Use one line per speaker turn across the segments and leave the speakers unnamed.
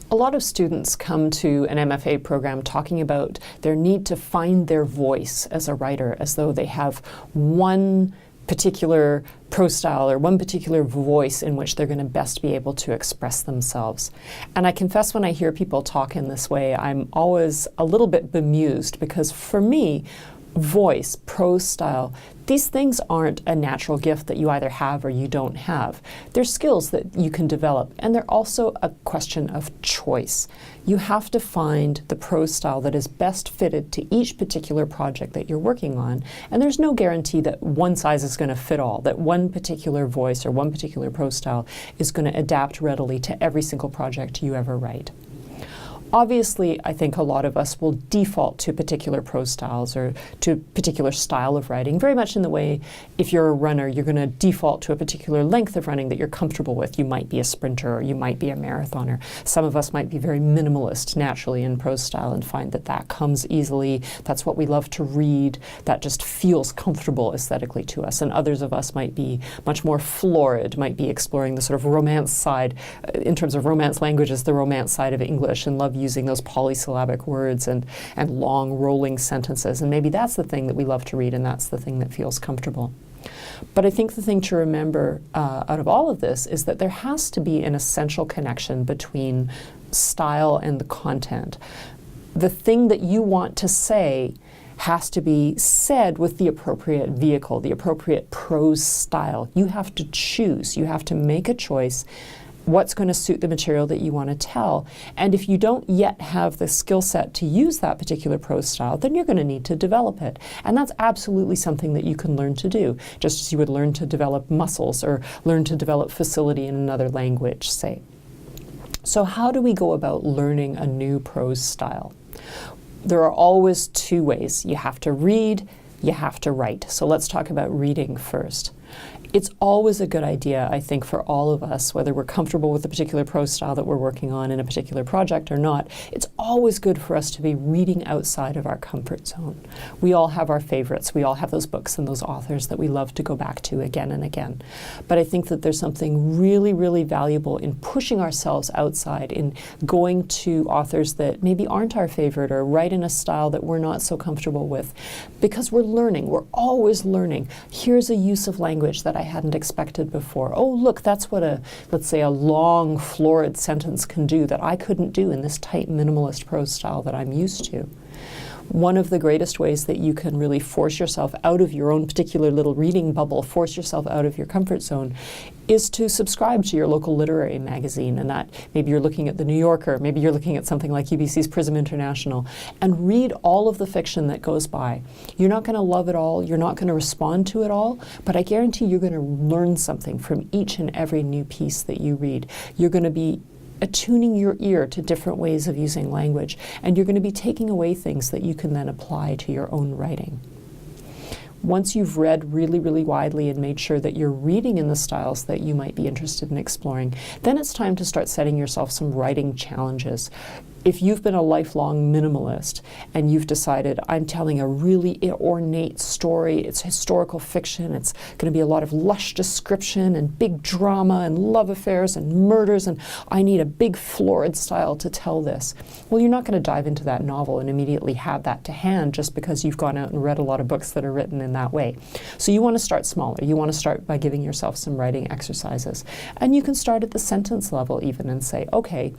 A lot of students come to an MFA program talking about their need to find their voice as a writer, as though they have one particular prose style or one particular voice in which they're going to best be able to express themselves. And I confess, when I hear people talk in this way, I'm always a little bit bemused, because for me, voice, prose style, these things aren't a natural gift that you either have or you don't have. They're skills that you can develop, and they're also a question of choice. You have to find the prose style that is best fitted to each particular project that you're working on, and there's no guarantee that one size is going to fit all, that one particular voice or one particular prose style is going to adapt readily to every single project you ever write. Obviously, I think a lot of us will default to particular prose styles or to a particular style of writing, very much in the way, if you're a runner, you're going to default to a particular length of running that you're comfortable with. You might be a sprinter or you might be a marathoner. Some of us might be very minimalist naturally in prose style and find that that comes easily. That's what we love to read. That just feels comfortable aesthetically to us. And others of us might be much more florid, might be exploring the sort of romance side, in terms of romance languages, the romance side of English, and love using those polysyllabic words and long rolling sentences. And maybe that's the thing that we love to read, and that's the thing that feels comfortable. But I think the thing to remember out of all of this is that there has to be an essential connection between style and the content. The thing that you want to say has to be said with the appropriate vehicle, the appropriate prose style. You have to choose. You have to make a choice what's going to suit the material that you want to tell. And if you don't yet have the skill set to use that particular prose style, then you're going to need to develop it. And that's absolutely something that you can learn to do, just as you would learn to develop muscles or learn to develop facility in another language, say. So how do we go about learning a new prose style? There are always two ways. You have to read, you have to write. So let's talk about reading first. It's always a good idea, I think, for all of us, whether we're comfortable with the particular prose style that we're working on in a particular project or not, it's always good for us to be reading outside of our comfort zone. We all have our favorites. We all have those books and those authors that we love to go back to again and again. But I think that there's something really, really valuable in pushing ourselves outside, in going to authors that maybe aren't our favorite or write in a style that we're not so comfortable with, because we're learning. We're always learning. Here's a use of language that I hadn't expected before. Oh, look, that's what let's say a long, florid sentence can do that I couldn't do in this tight, minimalist prose style that I'm used to. One of the greatest ways that you can really force yourself out of your own particular little reading bubble, force yourself out of your comfort zone, is to subscribe to your local literary magazine. And that maybe you're looking at the New Yorker, maybe you're looking at something like UBC's Prism International, and read all of the fiction that goes by. You're not going to love it all, you're not going to respond to it all, but I guarantee you're going to learn something from each and every new piece that you read. You're going to be attuning your ear to different ways of using language, and you're going to be taking away things that you can then apply to your own writing. Once you've read really, really widely and made sure that you're reading in the styles that you might be interested in exploring, then it's time to start setting yourself some writing challenges. If you've been a lifelong minimalist and you've decided, I'm telling a really ornate story, it's historical fiction, it's going to be a lot of lush description and big drama and love affairs and murders, and I need a big florid style to tell this. Well, you're not going to dive into that novel and immediately have that to hand just because you've gone out and read a lot of books that are written in that way. So you want to start smaller. You want to start by giving yourself some writing exercises. And you can start at the sentence level even and say, okay,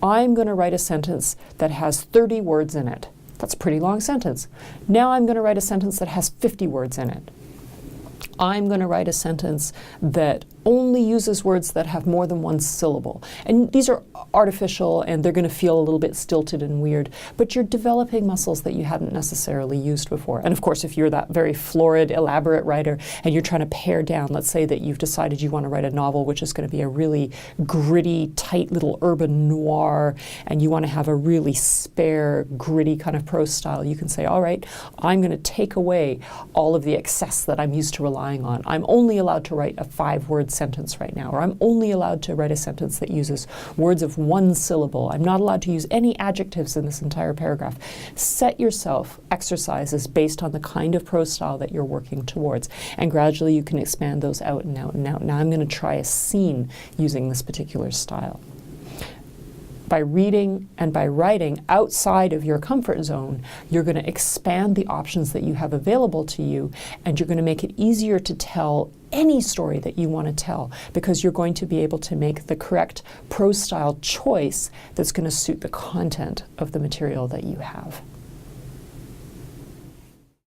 I'm going to write a sentence that has 30 words in it. That's a pretty long sentence. Now I'm going to write a sentence that has 50 words in it. I'm going to write a sentence that only uses words that have more than one syllable. And these are artificial and they're going to feel a little bit stilted and weird, but you're developing muscles that you hadn't necessarily used before. And of course, if you're that very florid, elaborate writer and you're trying to pare down, let's say that you've decided you want to write a novel which is going to be a really gritty, tight little urban noir, and you want to have a really spare, gritty kind of prose style, you can say, all right, I'm going to take away all of the excess that I'm used to relying on. I'm only allowed to write a 5-word sentence right now, or I'm only allowed to write a sentence that uses words of one syllable. I'm not allowed to use any adjectives in this entire paragraph. Set yourself exercises based on the kind of prose style that you're working towards, and gradually you can expand those out and out and out. Now I'm going to try a scene using this particular style. by reading and by writing outside of your comfort zone, you're going to expand the options that you have available to you, and you're going to make it easier to tell any story that you want to tell, because you're going to be able to make the correct prose style choice that's going to suit the content of the material that you have.